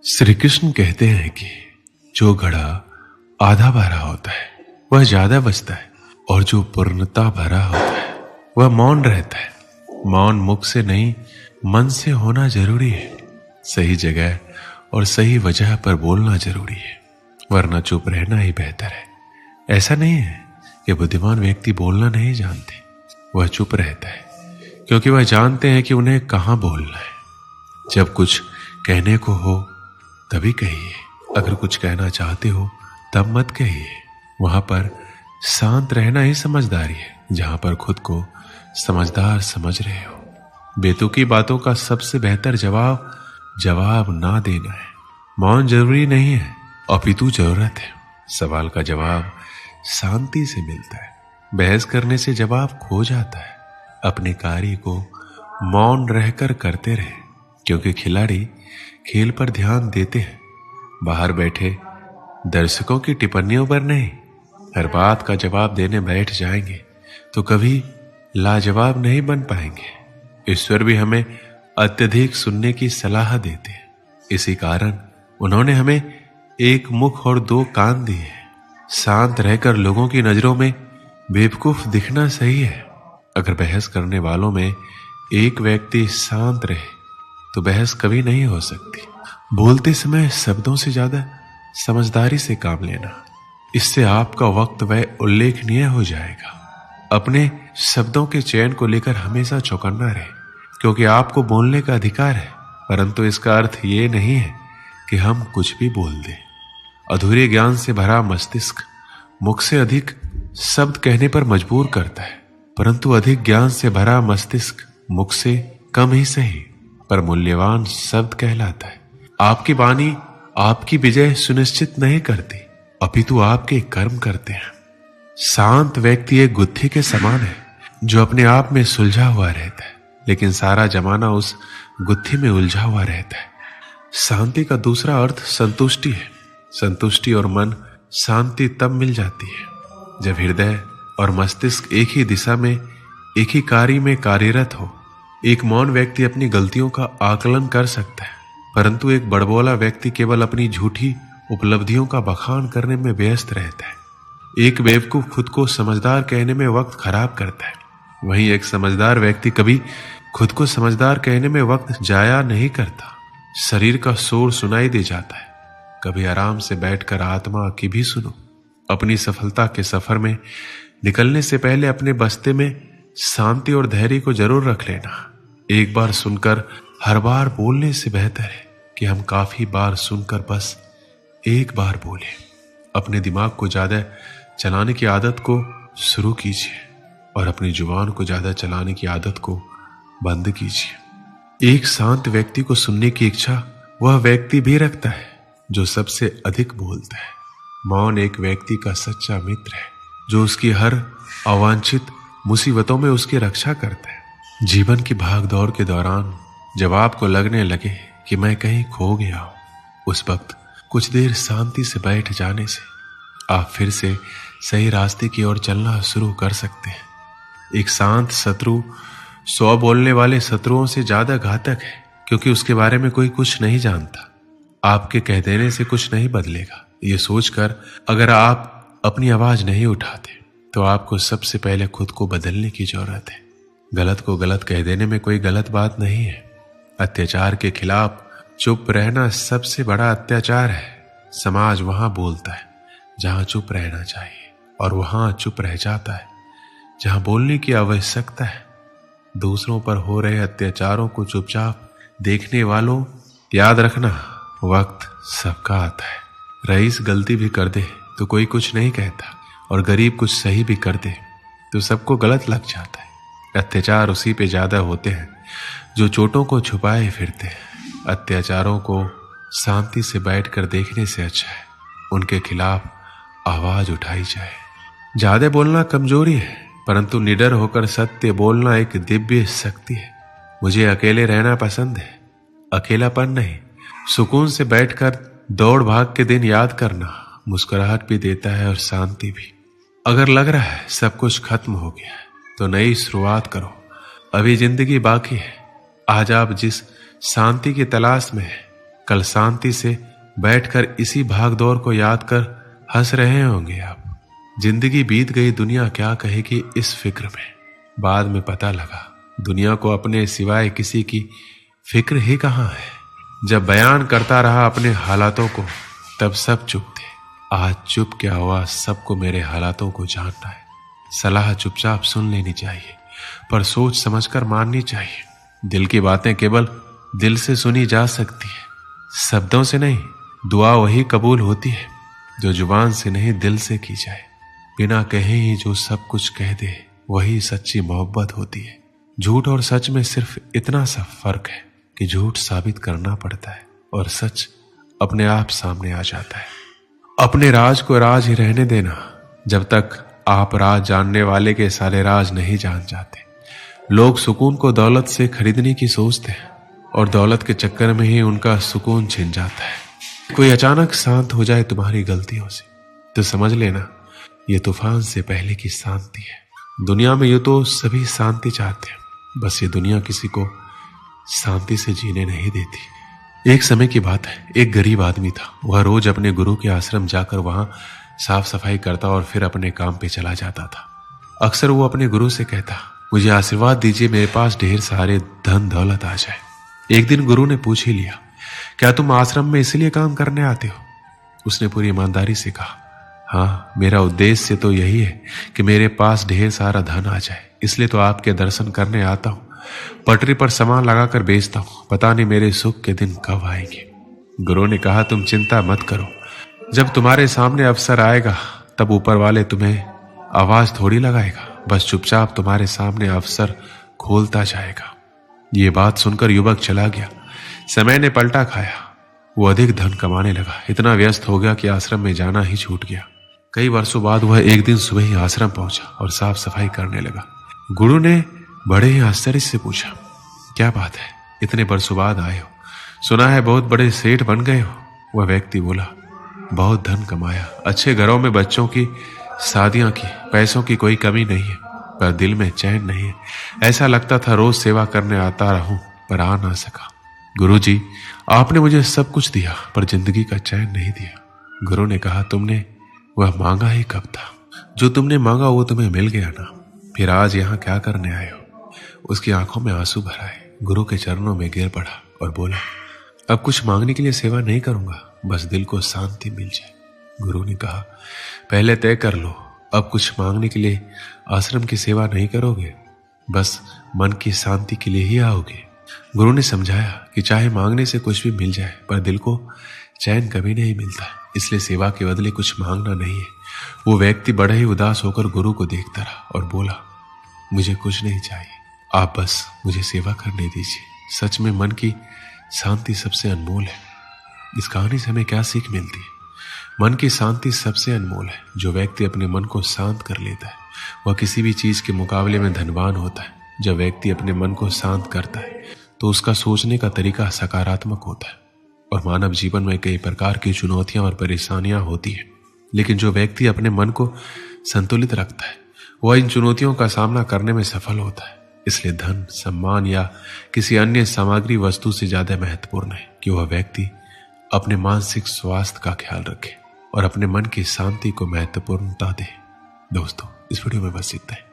श्री कृष्ण कहते हैं कि जो घड़ा आधा भरा होता है वह ज्यादा बचता है और जो पूर्णता भरा होता है वह मौन रहता है। मौन मुख से नहीं मन से होना जरूरी है। सही जगह और सही वजह पर बोलना जरूरी है, वरना चुप रहना ही बेहतर है। ऐसा नहीं है कि बुद्धिमान व्यक्ति बोलना नहीं जानते, वह चुप रहता है क्योंकि वह जानते हैं कि उन्हें कहाँ बोलना है। जब कुछ कहने को हो तभी कहिए, अगर कुछ कहना चाहते हो तब मत कहिए। वहां पर शांत रहना ही समझदारी है, जहां पर खुद को समझदार समझ रहे हो। बेतुकी बातों का सबसे बेहतर जवाब ना देना है। मौन जरूरी नहीं है, अपितु जरूरत है। सवाल का जवाब शांति से मिलता है, बहस करने से जवाब खो जाता है। अपने कार्य को मौन रहकर करते रहे, क्योंकि खिलाड़ी खेल पर ध्यान देते हैं, बाहर बैठे दर्शकों की टिप्पणियों पर नहीं। हर बात का जवाब देने बैठ जाएंगे तो कभी लाजवाब नहीं बन पाएंगे। ईश्वर भी हमें अत्यधिक सुनने की सलाह देते हैं, इसी कारण उन्होंने हमें एक मुख और दो कान दिए हैं। शांत रहकर लोगों की नजरों में बेवकूफ दिखना सही है। अगर बहस करने वालों में एक व्यक्ति शांत रहे तो बहस कभी नहीं हो सकती। बोलते समय शब्दों से ज्यादा समझदारी से काम लेना, इससे आपका वक्त वह उल्लेखनीय हो जाएगा। अपने शब्दों के चयन को लेकर हमेशा चौकन्ना रहे, क्योंकि आपको बोलने का अधिकार है, परंतु इसका अर्थ ये नहीं है कि हम कुछ भी बोल दें। अधूरे ज्ञान से भरा मस्तिष्क मुख से अधिक शब्द कहने पर मजबूर करता है, परंतु अधिक ज्ञान से भरा मस्तिष्क मुख से कम ही सही पर मूल्यवान शब्द कहलाता है। आपकी वाणी आपकी विजय सुनिश्चित नहीं करती, अपितु आपके कर्म करते हैं। शांत व्यक्ति एक गुत्थी के समान है जो अपने आप में सुलझा हुआ रहता है, लेकिन सारा जमाना उस गुत्थी में उलझा हुआ रहता है। शांति का दूसरा अर्थ संतुष्टि है। संतुष्टि और मन शांति तब मिल जाती है जब हृदय और मस्तिष्क एक ही दिशा में एक ही कार्य में कार्यरत हो। एक मौन व्यक्ति अपनी गलतियों का आकलन कर सकता है, परंतु एक बड़बोला व्यक्ति केवल अपनी झूठी उपलब्धियों का बखान करने में व्यस्त रहता है। एक बेवकूफ खुद को समझदार कहने में वक्त खराब करता है, वहीं एक समझदार व्यक्ति कभी खुद को समझदार कहने में वक्त जाया नहीं करता। शरीर का शोर सुनाई दे जाता है, कभी आराम से बैठकर आत्मा की भी सुनो। अपनी सफलता के सफर में निकलने से पहले अपने बस्ते में शांति और धैर्य को जरूर रख लेना। एक बार सुनकर हर बार बोलने से बेहतर है कि हम काफी बार सुनकर बस एक बार बोले। अपने दिमाग को ज्यादा चलाने की आदत को शुरू कीजिए और अपनी जुबान को ज्यादा चलाने की आदत को बंद कीजिए। एक शांत व्यक्ति को सुनने की इच्छा वह व्यक्ति भी रखता है जो सबसे अधिक बोलता है। मौन एक व्यक्ति का सच्चा मित्र है जो उसकी हर अवांछित मुसीबतों में उसकी रक्षा करता है। जीवन की भाग दौड़ के दौरान जब आपको लगने लगे कि मैं कहीं खो गया हूं, उस वक्त कुछ देर शांति से बैठ जाने से आप फिर से सही रास्ते की ओर चलना शुरू कर सकते हैं। एक शांत शत्रु 100 बोलने वाले शत्रुओं से ज्यादा घातक है, क्योंकि उसके बारे में कोई कुछ नहीं जानता। आपके कह देने से कुछ नहीं बदलेगा। ये सोचकर अगर आप अपनी आवाज नहीं उठाते तो आपको सबसे पहले खुद को बदलने की जरूरत है। गलत को गलत कह देने में कोई गलत बात नहीं है। अत्याचार के खिलाफ चुप रहना सबसे बड़ा अत्याचार है। समाज वहां बोलता है जहां चुप रहना चाहिए और वहां चुप रह जाता है जहां बोलने की आवश्यकता है। दूसरों पर हो रहे अत्याचारों को चुपचाप देखने वालों, याद रखना वक्त सबका आता है। रईस गलती भी कर दे तो कोई कुछ नहीं कहता, और गरीब कुछ सही भी कर दे तो सबको गलत लग जाता है। अत्याचार उसी पे ज्यादा होते हैं जो चोटों को छुपाए फिरते हैं। अत्याचारों को शांति से बैठकर देखने से अच्छा है उनके खिलाफ आवाज उठाई जाए। ज्यादा बोलना कमजोरी है, परंतु निडर होकर सत्य बोलना एक दिव्य शक्ति है। मुझे अकेले रहना पसंद है, अकेलापन नहीं। सुकून से बैठकर दौड़ भाग के दिन याद करना मुस्कुराहट भी देता है और शांति भी। अगर लग रहा है सब कुछ खत्म हो गया है तो नई शुरुआत करो, अभी जिंदगी बाकी है। आज आप जिस शांति की तलाश में है कल शांति से बैठकर इसी भागदौड़ को याद कर हंस रहे होंगे आप। जिंदगी बीत गई, दुनिया क्या कहेगी इस फिक्र में। बाद में पता लगा दुनिया को अपने सिवाय किसी की फिक्र ही कहां है। जब बयान करता रहा अपने हालातों को तब सब चुप थे। आज चुप क्या हुआ, सबको मेरे हालातों को जानना है। सलाह चुपचाप सुन लेनी चाहिए, पर सोच समझकर माननी चाहिए। दिल की बातें केवल दिल से सुनी जा सकती है, शब्दों से नहीं। दुआ वही कबूल होती है जो जुबान से नहीं दिल से की जाए। बिना कहे ही जो सब कुछ कह दे वही सच्ची मोहब्बत होती है। झूठ और सच में सिर्फ इतना सा फर्क है कि झूठ साबित करना पड़ता है और सच अपने आप सामने आ जाता है। अपने राज को राज ही रहने देना जब तक आप राज जानने वाले के सारे राज नहीं जान जाते। लोग सुकून को दौलत से खरीदने की सोचते हैं और दौलत के चक्कर में ही उनका सुकून छिन जाता है। कोई अचानक शांत हो जाए तुम्हारी गलतियों से तो समझ लेना ये तूफान से पहले की शांति है। दुनिया में यूं तो सभी शांति चाहते हैं, बस ये दुनिया किसी को शांति से जीने नहीं देती। एक समय की बात है, एक गरीब आदमी था। वह रोज अपने गुरु के आश्रम जाकर वहां साफ सफाई करता और फिर अपने काम पे चला जाता था। अक्सर वो अपने गुरु से कहता, मुझे आशीर्वाद दीजिए, मेरे पास ढेर सारे धन दौलत आ जाए। एक दिन गुरु ने पूछ ही लिया, क्या तुम आश्रम में इसलिए काम करने आते हो? उसने पूरी ईमानदारी से कहा, हाँ, मेरा उद्देश्य तो यही है कि मेरे पास ढेर सारा धन आ जाए, इसलिए तो आपके दर्शन करने आता हूँ। पटरी पर सामान लगाकर बेचता हूँ, पता नहीं मेरे सुख के दिन कब आएंगे। गुरु ने कहा, तुम चिंता मत करो, जब तुम्हारे सामने अवसर आएगा तब ऊपर वाले तुम्हें आवाज थोड़ी लगाएगा, बस चुपचाप तुम्हारे सामने अवसर खोलता जाएगा। ये बात सुनकर युवक चला गया। समय ने पलटा खाया, वो अधिक धन कमाने लगा। इतना व्यस्त हो गया कि आश्रम में जाना ही छूट गया। कई वर्षों बाद वह एक दिन सुबह ही आश्रम पहुंचा और साफ सफाई करने लगा। गुरु ने बड़े ही आश्चर्य से पूछा, क्या बात है, इतने वर्षों बाद आए हो? सुना है बहुत बड़े सेठ बन गए हो। वह व्यक्ति बोला, बहुत धन कमाया, अच्छे घरों में बच्चों की शादियां की, पैसों की कोई कमी नहीं है, पर दिल में चैन नहीं है। ऐसा लगता था रोज सेवा करने आता रहूं, पर आ ना सका। गुरुजी, आपने मुझे सब कुछ दिया पर जिंदगी का चैन नहीं दिया। गुरु ने कहा, तुमने वह मांगा ही कब था? जो तुमने मांगा वो तुम्हें मिल गया ना, फिर आज यहाँ क्या करने आए हो? उसकी आंखों में आंसू भर आए। गुरु के चरणों में गिर पड़ा और बोला, अब कुछ मांगने के लिए सेवा नहीं करूंगा, बस दिल को शांति मिल जाए। गुरु ने कहा, पहले तय कर लो, अब कुछ मांगने के लिए आश्रम की सेवा नहीं करोगे, बस मन की शांति के लिए ही आओगे। गुरु ने समझाया कि चाहे मांगने से कुछ भी मिल जाए पर दिल को चैन कभी नहीं मिलता, इसलिए सेवा के बदले कुछ मांगना नहीं है। वो व्यक्ति बड़ा ही उदास होकर गुरु को देखता रहा और बोला, मुझे कुछ नहीं चाहिए, आप बस मुझे सेवा करने दीजिए। सच में मन की शांति सबसे अनमोल है। इस कहानी से हमें क्या सीख मिलती है? मन की शांति सबसे अनमोल है। जो व्यक्ति अपने मन को शांत कर लेता है वह किसी भी चीज के मुकाबले में धनवान होता है। जब व्यक्ति अपने मन को शांत करता है तो उसका सोचने का तरीका सकारात्मक होता है। और मानव जीवन में कई प्रकार की चुनौतियां और परेशानियां होती हैं, लेकिन जो व्यक्ति अपने मन को संतुलित रखता है वह इन चुनौतियों का सामना करने में सफल होता है। इसलिए धन, सम्मान या किसी अन्य सामग्री वस्तु से ज्यादा महत्वपूर्ण है कि वह व्यक्ति अपने मानसिक स्वास्थ्य का ख्याल रखे और अपने मन की शांति को महत्वपूर्णता दे। दोस्तों, इस वीडियो में बस इतना है।